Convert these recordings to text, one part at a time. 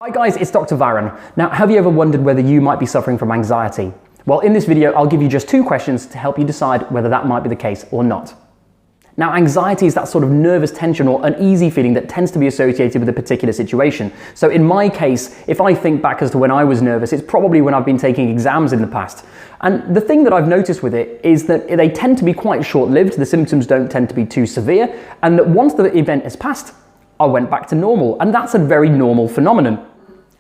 Hi guys, it's Dr. Varun. Now, have you ever wondered whether you might be suffering from anxiety? Well, in this video, I'll give you just 2 questions to help you decide whether that might be the case or not. Now, anxiety is that sort of nervous tension or uneasy feeling that tends to be associated with a particular situation. So in my case, if I think back as to when I was nervous, it's probably when I've been taking exams in the past. And the thing that I've noticed with it is that they tend to be quite short-lived, the symptoms don't tend to be too severe, and that once the event has passed, I went back to normal, and that's a very normal phenomenon.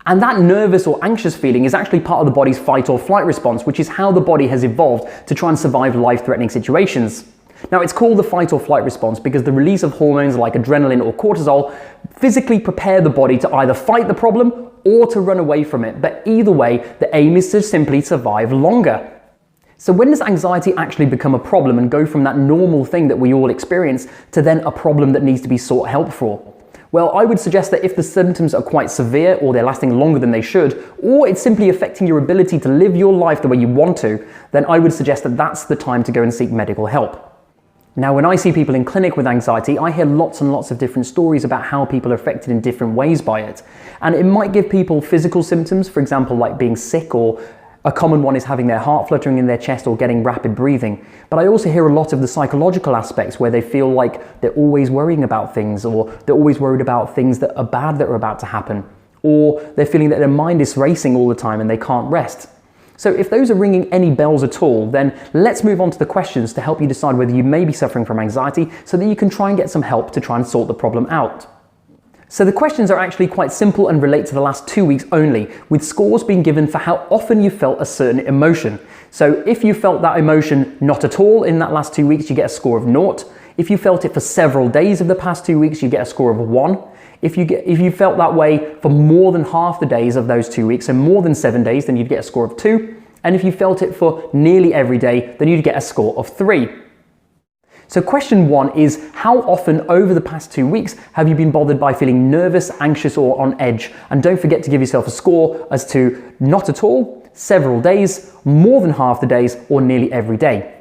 And that nervous or anxious feeling is actually part of the body's fight or flight response, which is how the body has evolved to try and survive life-threatening situations. Now, it's called the fight or flight response because the release of hormones like adrenaline or cortisol physically prepare the body to either fight the problem or to run away from it. But either way, the aim is to simply survive longer. So when does anxiety actually become a problem and go from that normal thing that we all experience to then a problem that needs to be sought help for? Well, I would suggest that if the symptoms are quite severe or they're lasting longer than they should, or it's simply affecting your ability to live your life the way you want to, then I would suggest that that's the time to go and seek medical help. Now, when I see people in clinic with anxiety, I hear lots and lots of different stories about how people are affected in different ways by it. And it might give people physical symptoms, for example, like being sick, or a common one is having their heart fluttering in their chest or getting rapid breathing. But I also hear a lot of the psychological aspects where they feel like they're always worrying about things, or they're always worried about things that are bad that are about to happen, or they're feeling that their mind is racing all the time and they can't rest. So if those are ringing any bells at all, then let's move on to the questions to help you decide whether you may be suffering from anxiety so that you can try and get some help to try and sort the problem out. So the questions are actually quite simple and relate to the last 2 weeks only, with scores being given for how often you felt a certain emotion. So if you felt that emotion not at all in that last 2 weeks, you get a score of 0. If you felt it for several days of the past 2 weeks, you get a score of 1. If you felt that way for more than half the days of those 2 weeks, and more than 7 days, then you'd get a score of 2. And if you felt it for nearly every day, then you'd get a score of 3. So question 1 is, how often over the past 2 weeks have you been bothered by feeling nervous, anxious, or on edge? And don't forget to give yourself a score as to not at all, several days, more than half the days, or nearly every day.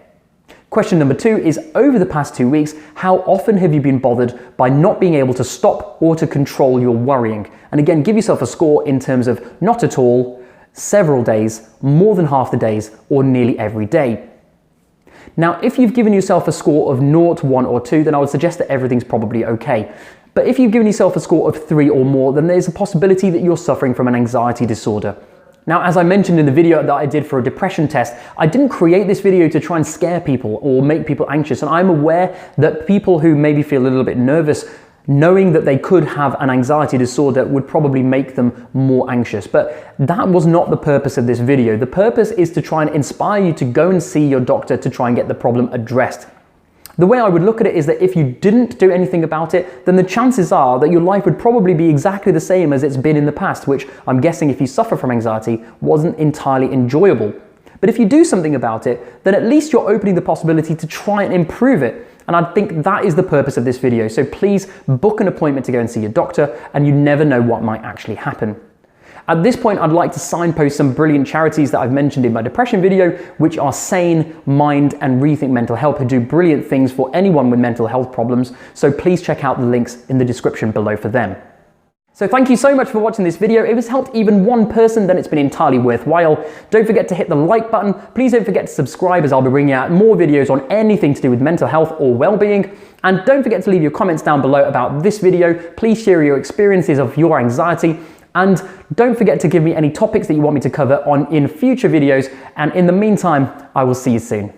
Question number 2 is, over the past 2 weeks, how often have you been bothered by not being able to stop or to control your worrying? And again, give yourself a score in terms of not at all, several days, more than half the days, or nearly every day. Now, if you've given yourself a score of 0, 1, or 2, then I would suggest that everything's probably okay. But if you've given yourself a score of 3 or more, then there's a possibility that you're suffering from an anxiety disorder. Now, as I mentioned in the video that I did for a depression test, I didn't create this video to try and scare people or make people anxious. And I'm aware that people who maybe feel a little bit nervous, knowing that they could have an anxiety disorder, would probably make them more anxious. But that was not the purpose of this video. The purpose is to try and inspire you to go and see your doctor to try and get the problem addressed. The way I would look at it is that if you didn't do anything about it, then the chances are that your life would probably be exactly the same as it's been in the past, which I'm guessing, if you suffer from anxiety, wasn't entirely enjoyable. But if you do something about it, then at least you're opening the possibility to try and improve it. And I think that is the purpose of this video. So please book an appointment to go and see your doctor, and you never know what might actually happen. At this point, I'd like to signpost some brilliant charities that I've mentioned in my depression video, which are Sane, Mind, and Rethink Mental Health, who do brilliant things for anyone with mental health problems. So please check out the links in the description below for them. So thank you so much for watching this video. If it's helped even one person, then it's been entirely worthwhile. Don't forget to hit the like button. Please don't forget to subscribe, as I'll be bringing out more videos on anything to do with mental health or well-being. And don't forget to leave your comments down below about this video. Please share your experiences of your anxiety. And don't forget to give me any topics that you want me to cover in future videos. And in the meantime, I will see you soon.